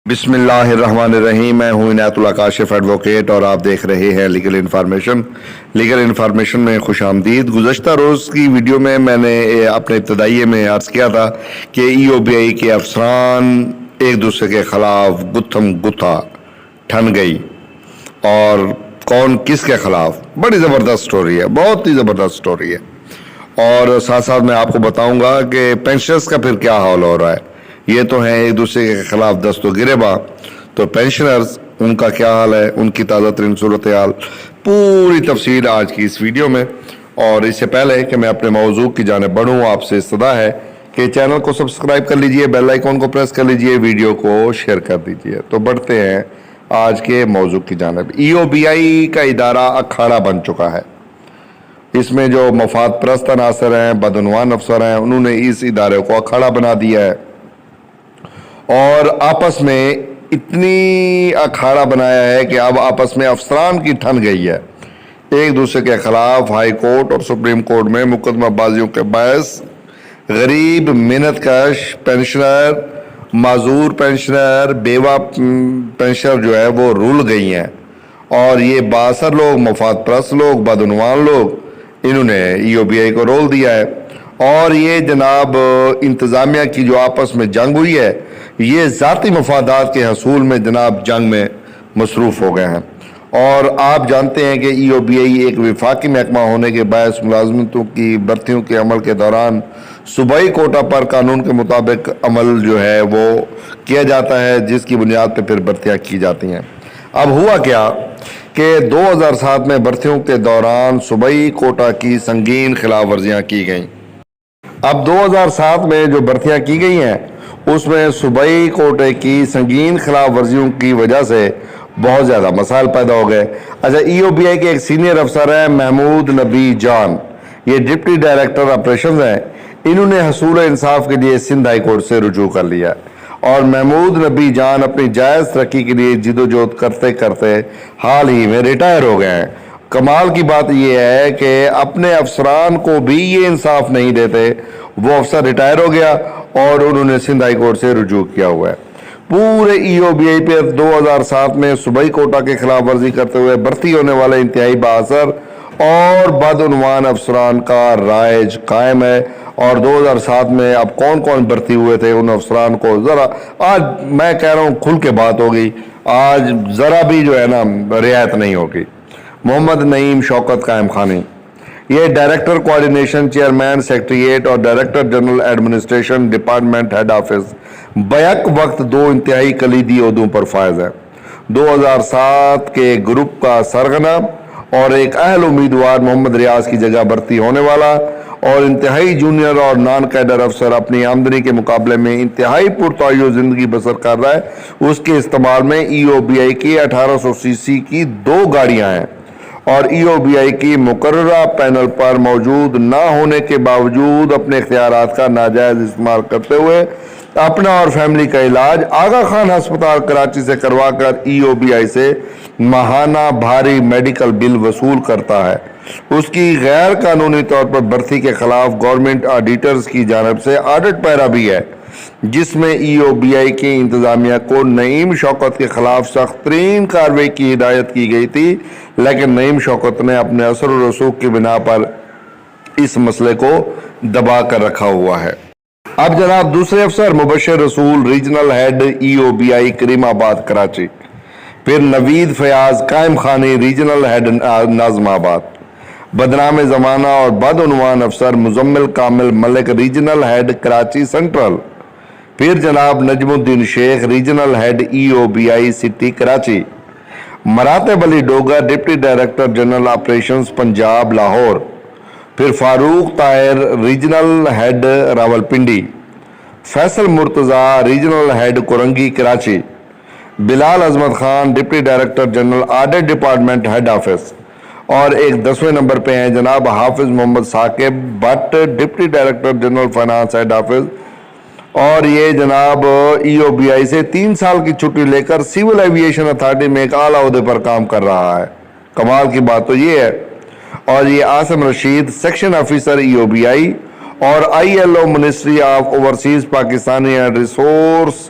بسم اللہ الرحمن الرحیم. میں ہوں عنایت اللہ کاشف ایڈوکیٹ اور آپ دیکھ رہے ہیں لیگل انفارمیشن میں خوش آمدید. گزشتہ روز کی ویڈیو میں نے اپنے ابتدائیے میں عرض کیا تھا کہ ای او بی آئی کے افسران ایک دوسرے کے خلاف گتھم گتھا ٹھن گئی اور کون کس کے خلاف. بڑی زبردست سٹوری ہے, بہت ہی زبردست سٹوری ہے. اور ساتھ ساتھ میں آپ کو بتاؤں گا کہ پینشنرز کا پھر کیا حال ہو رہا ہے. یہ تو ہیں ایک دوسرے کے خلاف دست و گریباں, تو پینشنرز ان کا کیا حال ہے, ان کی تازہ ترین صورتحال پوری تفصیل آج کی اس ویڈیو میں. اور اس سے پہلے کہ میں اپنے موضوع کی جانب بڑھوں, آپ سے استدعا ہے کہ چینل کو سبسکرائب کر لیجئے, بیل آئیکن کو پریس کر لیجئے, ویڈیو کو شیئر کر دیجئے. تو بڑھتے ہیں آج کے موضوع کی جانب. ای او بی آئی کا ادارہ اکھاڑا بن چکا ہے. اس میں جو مفاد پرست عناصر ہیں, بدعنوان افسر ہیں, انہوں نے اس ادارے کو اکھاڑا بنا دیا ہے اور آپس میں اتنی اکھاڑا بنایا ہے کہ اب آپس میں افسران کی ٹھن گئی ہے. ایک دوسرے کے خلاف ہائی کورٹ اور سپریم کورٹ میں مقدمہ بازیوں کے باعث غریب, محنت کش پینشنر, معذور پینشنر, بیوہ پینشنر جو ہے وہ رول گئی ہیں. اور یہ بااثر لوگ, مفاد پرست لوگ, بدعنوان لوگ, انہوں نے ای او بی آئی کو رول دیا ہے. اور یہ جناب انتظامیہ کی جو آپس میں جنگ ہوئی ہے, یہ ذاتی مفادات کے حصول میں جناب جنگ میں مصروف ہو گئے ہیں. اور آپ جانتے ہیں کہ ای او بی آئی ایک وفاقی محکمہ ہونے کے باعث ملازمتوں کی بھرتیوں کے عمل کے دوران صوبائی کوٹا پر قانون کے مطابق عمل جو ہے وہ کیا جاتا ہے, جس کی بنیاد پہ پھر بھرتیاں کی جاتی ہیں. اب ہوا کیا کہ 2007 میں بھرتیوں کے دوران صوبائی کوٹا کی سنگین خلاف ورزیاں کی گئیں. اب 2007 میں جو بھرتیاں کی گئی ہیں اس میں صوبائی کوٹے کی سنگین خلاف ورزیوں کی وجہ سے بہت زیادہ مسائل پیدا ہو گئے. اچھا, ای او بی آئی کے ایک سینئر افسر ہیں محمود نبی جان, یہ ڈپٹی ڈائریکٹر آپریشنز ہیں. انہوں نے حصول انصاف کے لیے سندھ ہائی کورٹ سے رجوع کر لیا اور محمود نبی جان اپنی جائز ترقی کے لیے جدوجہد کرتے کرتے حال ہی میں ریٹائر ہو گئے ہیں. کمال کی بات یہ ہے کہ اپنے افسران کو بھی یہ انصاف نہیں دیتے. وہ افسر ریٹائر ہو گیا اور انہوں نے سندھ ہائی کورٹ سے رجوع کیا ہوا ہے. پورے ای او بی آئی پہ 2007 میں صوبائی کوٹا کے خلاف ورزی کرتے ہوئے بھرتی ہونے والے انتہائی بااثر اور بدعنوان افسران کا رائج قائم ہے. اور 2007 میں اب کون کون بھرتی ہوئے تھے ان افسران کو ذرا آج میں کہہ رہا ہوں کھل کے بات ہوگی, آج ذرا بھی جو ہے نا رعایت نہیں ہوگی. محمد نعیم شوکت قائم خانی, یہ ڈائریکٹر کوارڈینیشن, چیئرمین سیکریٹریٹ اور director general administration department head office بیک وقت دو انتہائی کلیدی عہدوں پر فائز ہیں. 2007 کے گروپ کا سرغنہ اور ایک اہل امیدوار محمد ریاض کی جگہ بھرتی ہونے والا اور انتہائی جونیئر اور نان کیڈر افسر اپنی آمدنی کے مقابلے میں انتہائی پرتعیش زندگی بسر کر رہا ہے. اس کے استعمال میں ای او بی آئی کی 1800 سی سی کی 2 گاڑیاں ہیں اور ای او بی آئی کی مقررہ پینل پر موجود نہ ہونے کے باوجود اپنے اختیارات کا ناجائز استعمال کرتے ہوئے اپنا اور فیملی کا علاج آغا خان ہسپتال کراچی سے کروا کر ای او بی آئی سے ماہانہ بھاری میڈیکل بل وصول کرتا ہے. اس کی غیر قانونی طور پر بھرتی کے خلاف گورنمنٹ آڈیٹرز کی جانب سے آڈٹ پیرا بھی ہے, جس میں ای او بی آئی کی انتظامیہ کو نعیم شوکت کے خلاف سخت ترین کارروائی کی ہدایت کی گئی تھی, لیکن نعیم شوکت نے اپنے اثر و رسوخ کی بنا پر اس مسئلے کو دبا کر رکھا ہوا ہے. اب جناب دوسرے افسر مبشر رسول regional head E O B آئی کریم آباد کراچی, پھر نوید فیاض قائم خانی ریجنل ہیڈ ناظم آباد, بدنام زمانہ اور بدعنوان افسر Muzammil Kamil Malik regional head Karachi central, پھر جناب Najm Uddin Sheikh regional head E O B I city Karachi, Maratib Ali Doga deputy director general operations Punjab Lahore, پھر Farooq Tahir regional head Rawalpindi, Faisal Murtaza regional head Korangi Karachi, Bilal Azmat Khan deputy director general audit department head office, اور ایک 10ویں نمبر پہ ہیں جناب Hafiz Muhammad Saqib Butt deputy director general finance head office. اور یہ جناب ای او بی آئی سے 3 سال کی چھٹی لے کر سول ایویشن اتھارٹی میں ایک اعلیٰ عہدے پر کام کر رہا ہے. کمال کی بات تو یہ ہے. اور یہ عاصم رشید سیکشن آفیسر ای او بی آئی اور I L O ministry of overseas Pakistani and resource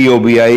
EOBI